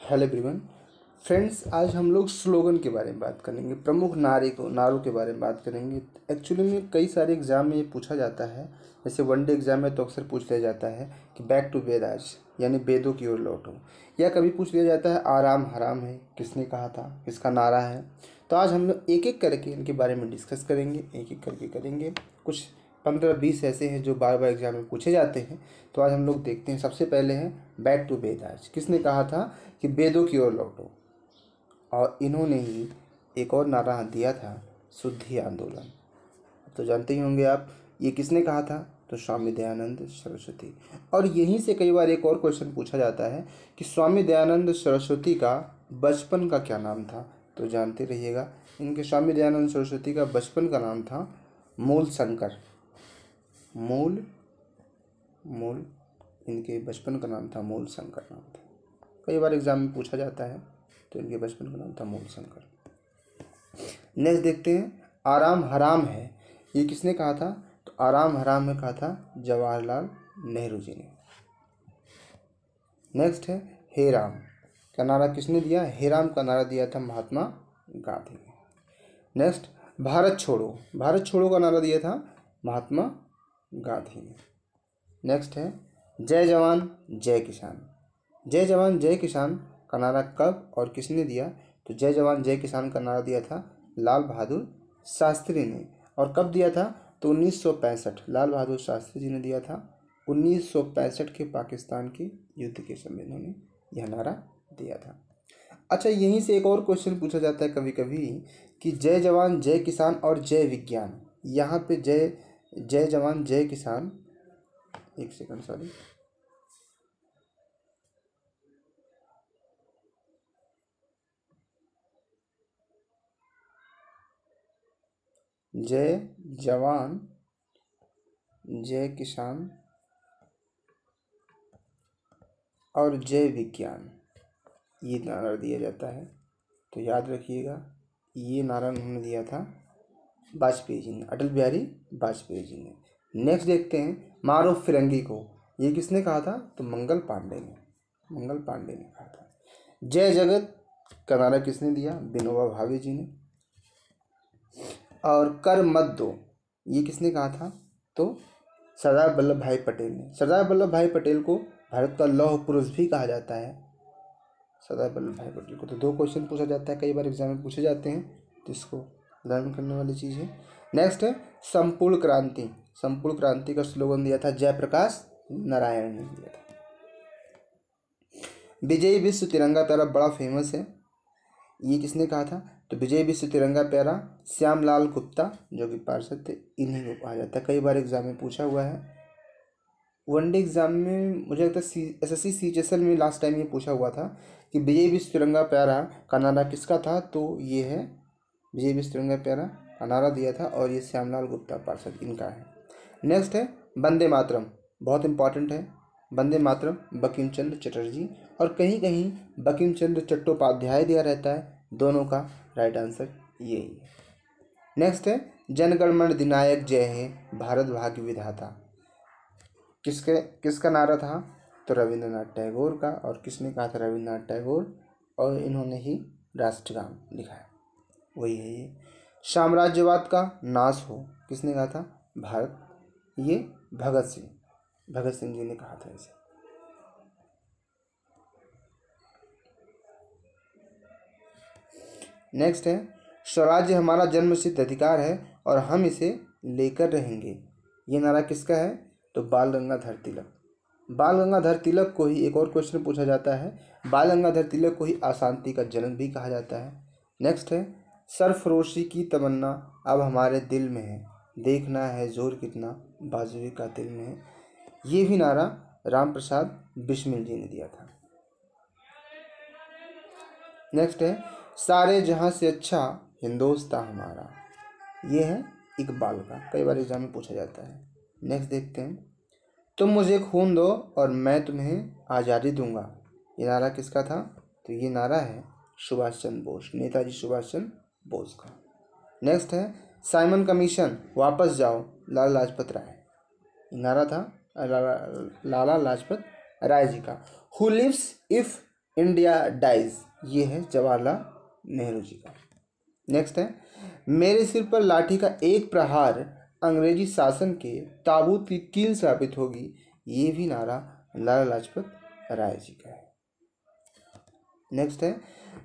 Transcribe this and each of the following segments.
Hello everyone friends, आज हम लोग स्लोगन के बारे में बात करेंगे, प्रमुख नारों के बारे में बात करेंगे। एक्चुअली में कई सारे एग्जाम में ये पूछा जाता है, जैसे वनडे एग्जाम में तो अक्सर पूछ लिया जाता है कि बैक टू वेदास यानी वेदों की ओर लौटो, या कभी पूछ लिया जाता है आराम हराम है, किसने कहा था, किसका नारा है। तो आज हम लोग एक एक करके इनके बारे में डिस्कस करेंगे, एक एक करके करेंगे। कुछ 15-20 ऐसे हैं जो बार बार एग्जाम में पूछे जाते हैं, तो आज हम लोग देखते हैं। सबसे पहले है बैक टू वेदास। किसने कहा था कि वेदों की ओर लौटो, और इन्होंने ही एक और नारा दिया था, शुद्धि आंदोलन। तो जानते ही होंगे आप ये किसने कहा था, तो स्वामी दयानंद सरस्वती। और यहीं से कई बार एक और क्वेश्चन पूछा जाता है कि स्वामी दयानंद सरस्वती का बचपन का क्या नाम था। तो जानते रहिएगा, इनके स्वामी दयानंद सरस्वती का बचपन का नाम था मूल शंकर। मूल मूल इनके बचपन का नाम था मूल शंकर नाम था। कई बार एग्जाम में पूछा जाता है, तो इनके बचपन का नाम था मूल शंकर। नेक्स्ट देखते हैं, आराम हराम है, ये किसने कहा था, तो आराम हराम में कहा था जवाहरलाल नेहरू जी ने। नेक्स्ट है हे राम का नारा किसने दिया, हे राम का नारा दिया था महात्मा गांधी ने। नेक्स्ट भारत छोड़ो, भारत छोड़ो का नारा दिया था महात्मा गांधी ने। नेक्स्ट है जय जवान जय किसान, जय जवान जय किसान का नारा कब और किसने दिया, तो जय जवान जय किसान का नारा दिया था लाल बहादुर शास्त्री ने। और कब दिया था, तो 1965 लाल बहादुर शास्त्री जी ने दिया था। 1965 के पाकिस्तान के युद्ध के समय इन्होंने यह नारा दिया था। अच्छा, यहीं से एक और क्वेश्चन पूछा जाता है कभी कभी कि जय जवान जय किसान और जय विज्ञान, यहाँ पे जय जय जवान जय किसान, एक सेकंड सॉरी, जय जवान जय किसान और जय विज्ञान, ये नारा दिया जाता है। तो याद रखिएगा, ये नारा उन्होंने दिया था वाजपेयी जी ने, अटल बिहारी वाजपेयी जी ने। नेक्स्ट देखते हैं मारो फिरंगी को, ये किसने कहा था, तो मंगल पांडे ने कहा था। जय जगत का नारा किसने दिया, विनोबा भावे जी ने। और कर मत दो, ये किसने कहा था, तो सरदार वल्लभ भाई पटेल ने। सरदार वल्लभ भाई पटेल को भारत का लौह पुरुष भी कहा जाता है, सरदार वल्लभ भाई पटेल को। तो 2 क्वेश्चन पूछा जाता है, कई बार एग्जाम में पूछे जाते हैं, तो इसको लर्न करने वाली चीज़ है। नेक्स्ट है संपूर्ण क्रांति, संपूर्ण क्रांति का स्लोगन दिया था जयप्रकाश नारायण ने दिया था। विजय विश्व तिरंगा प्यारा बड़ा फेमस है, ये किसने कहा था, तो विजय विश्व तिरंगा प्यारा श्यामलाल गुप्ता जो कि पार्षद थे, इन्हीं को कहा जाता है। कई बार एग्जाम में पूछा हुआ है। वनडे एग्जाम में मुझे लगता है एसएससी सीएचएसएल में लास्ट टाइम ये पूछा हुआ था कि विजय विश्व तिरंगा प्यारा का नारा किसका था, तो ये है विजय विश्व तिरंगा प्यारा का नारा दिया था, और ये श्यामलाल गुप्ता पार्षद इनका है। नेक्स्ट है वंदे मातरम, बहुत इंपॉर्टेंट है वंदे मातरम, बंकिम चंद्र चटर्जी, और कहीं कहीं बंकिम चंद्र चट्टोपाध्याय दिया रहता है, दोनों का राइट आंसर यही है। नेक्स्ट है जनगण मन अधिनायक जय है, भारत भाग्य विधाता, किसका नारा था, तो रविंद्रनाथ टैगोर का। और किसने कहा था, रविंद्रनाथ टैगोर, और इन्होंने ही राष्ट्रगान लिखा है, वही है ये। साम्राज्यवाद का नाश हो, किसने कहा था, भारत, ये भगत सिंह जी ने कहा था इसे। नेक्स्ट है स्वराज्य हमारा जन्मसिद्ध अधिकार है और हम इसे लेकर रहेंगे, ये नारा किसका है, तो बाल गंगाधर तिलक। बाल गंगाधर तिलक को ही एक और क्वेश्चन पूछा जाता है, बाल गंगाधर तिलक को ही अशांति का जनक भी कहा जाता है। नेक्स्ट है सरफरोशी की तमन्ना अब हमारे दिल में है, देखना है जोर कितना बाजुए का दिल में है, ये भी नारा राम प्रसाद बिस्मिल जी ने दिया था। नेक्स्ट है सारे जहां से अच्छा हिंदोस्तान हमारा, ये है इकबाल का, कई बार एग्जाम में पूछा जाता है। नेक्स्ट देखते हैं तुम मुझे खून दो और मैं तुम्हें आज़ादी दूंगा, ये नारा किसका था, तो ये नारा है सुभाष चंद्र बोस, नेताजी सुभाष चंद्र बोस का। नेक्स्ट है साइमन कमीशन वापस जाओ लाला लाजपत राय, नारा था लाला लाजपत राय जी का। Who lives if India dies, ये है जवाहरलाल नेहरू जी का। नेक्स्ट है, मेरे सिर पर लाठी का एक प्रहार अंग्रेजी शासन के ताबूत की कील साबित होगी, ये भी नारा लाला लाजपत राय जी का है। नेक्स्ट है,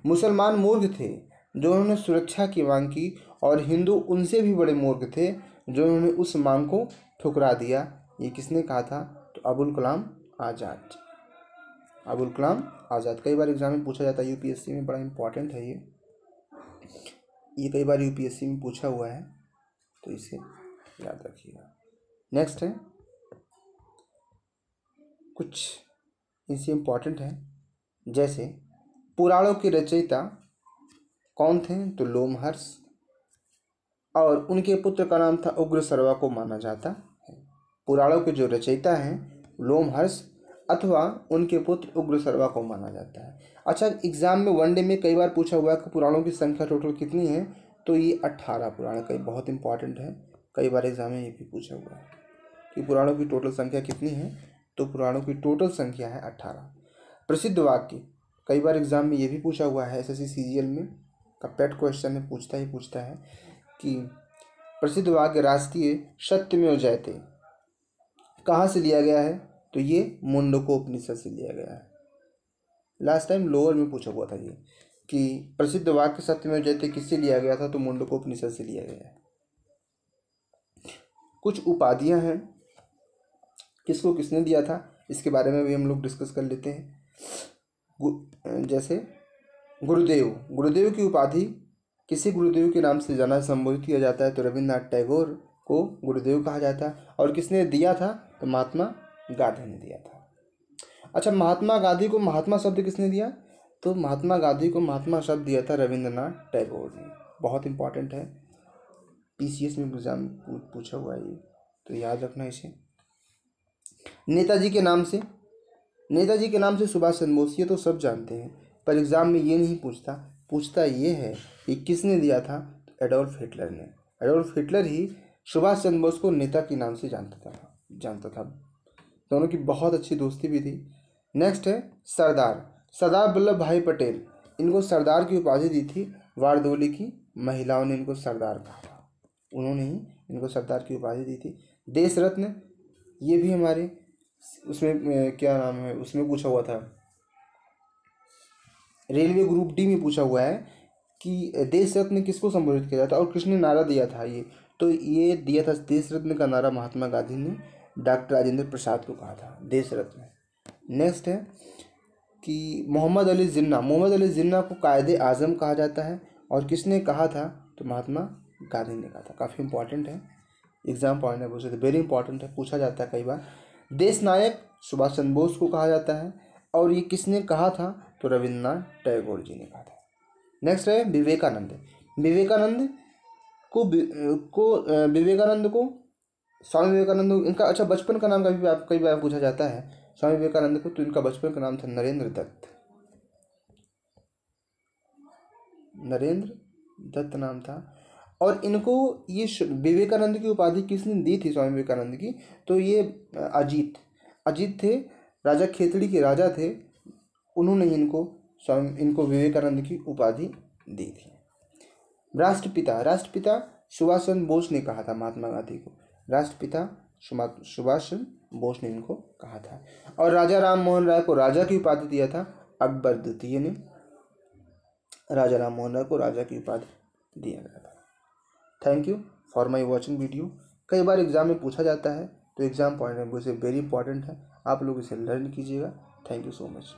मुसलमान मूर्ख थे जो उन्होंने सुरक्षा की मांग की और हिंदू उनसे भी बड़े मूर्ख थे जो उन्होंने उस मांग को ठुकरा दिया, ये किसने कहा था? तो अबुल कलाम आज़ाद। अबुल कलाम आज़ाद कई बार एग्जाम में पूछा जाता है, यूपीएससी में बड़ा इंपॉर्टेंट है ये कई बार यूपीएससी में पूछा हुआ है, तो इसे याद रखिएगा। नेक्स्ट है, कुछ इनसे इम्पॉर्टेंट है, जैसे पुराणों के रचयिता कौन थे? तो लोमहर्ष, और उनके पुत्र का नाम था उग्रसर्वा को माना जाता है। पुराणों के जो रचयिता हैं लोमहर्ष अथवा उनके पुत्र उग्रसर्वा को माना जाता है। अच्छा, एग्जाम में वनडे में कई बार पूछा हुआ है कि पुराणों की संख्या टोटल कितनी है? तो ये 18 पुराण, कई बहुत इंपॉर्टेंट है, कई बार एग्जाम में ये भी पूछा हुआ है कि पुराणों की टोटल संख्या कितनी है? तो पुराणों की टोटल संख्या है 18। प्रसिद्ध वाक्य, कई बार एग्जाम में ये भी पूछा हुआ है, एसएससी सीजीएल में का पेट क्वेश्चन में पूछता है कि प्रसिद्ध वाक्य राष्ट्रीय सत्यमेव जयते कहाँ से लिया गया है? तो ये मुंडकोपनिषद से लिया गया है। लास्ट टाइम लोअर में पूछा हुआ था ये कि प्रसिद्ध वाक्य सत्यमेव जयते किससे लिया गया था? तो मुंडकोपनिषद से लिया गया है। कुछ उपाधियां हैं, किसको किसने दिया था इसके बारे में भी हम लोग डिस्कस कर लेते हैं। जैसे गुरुदेव की उपाधि किसी गुरुदेव के नाम से जाना संबोधित किया जाता है, तो रविन्द्रनाथ टैगोर को गुरुदेव कहा जाता है। और किसने दिया था? तो महात्मा गांधी ने दिया था। अच्छा, महात्मा गांधी को महात्मा शब्द किसने दिया? तो महात्मा गांधी को महात्मा शब्द दिया था रविन्द्रनाथ टैगोर ने। बहुत इंपॉर्टेंट है, पीसीएस में एग्जाम पूछा हुआ है ये, तो याद रखना इसे। नेताजी के नाम से सुभाष चंद्र बोस, ये तो सब जानते हैं, पर एग्जाम में ये नहीं पूछता ये है कि किसने दिया था? तो एडोल्फ हिटलर ने। एडोल्फ हिटलर ही सुभाष चंद्र बोस को नेता के नाम से जानता था। दोनों की बहुत अच्छी दोस्ती भी थी। नेक्स्ट है सरदार वल्लभ भाई पटेल, इनको सरदार की उपाधि दी थी वारदोली की महिलाओं ने इनको सरदार कहा था, उन्होंने ही इनको सरदार की उपाधि दी थी। देश रत्न, ये भी हमारे उसमें क्या नाम है, उसमें पूछा हुआ था, रेलवे ग्रुप डी में पूछा हुआ है कि देश रत्न किसको संबोधित किया जाता है और किसने नारा दिया था ये? तो ये दिया था देश रत्न का नारा महात्मा गांधी ने डॉक्टर राजेंद्र प्रसाद को कहा था, देश रत्न। नेक्स्ट है कि मोहम्मद अली जिन्ना को कायदे आजम कहा जाता है, और किसने कहा था? तो महात्मा गांधी ने कहा था। काफ़ी इंपॉर्टेंट है, एग्जाम पॉइंट ऑफ व्यू से वेरी इंपॉर्टेंट है, पूछा जाता है कई बार। देश नायक सुभाष चंद्र बोस को कहा जाता है, और ये किसने कहा था? तो रविन्द्रनाथ टैगोर जी ने कहा था। नेक्स्ट है विवेकानंद को स्वामी विवेकानंद, इनका अच्छा बचपन का नाम कई बार पूछा जाता है स्वामी विवेकानंद को, तो इनका बचपन का नाम था नरेंद्र दत्त नाम था। और इनको ये विवेकानंद की उपाधि किसने दी थी स्वामी विवेकानंद की? तो ये अजीत थे, राजा खेतड़ी के राजा थे, उन्होंने इनको विवेकानंद की उपाधि दी थी। राष्ट्रपिता सुभाष चंद्र बोस ने कहा था महात्मा गांधी को, राष्ट्रपिता सुभाष चंद्र बोस ने इनको कहा था। और राजा राम मोहन राय को राजा की उपाधि दिया था अकबर द्वितीय ने, राजा राम मोहन राय को राजा की उपाधि दिया गया था। Thank you for my watching video. कई बार एग्जाम में पूछा जाता है, तो एग्जाम पॉइंट ऑफ व्यू से वेरी इंपॉर्टेंट है, आप लोग इसे लर्न कीजिएगा। Thank you so much.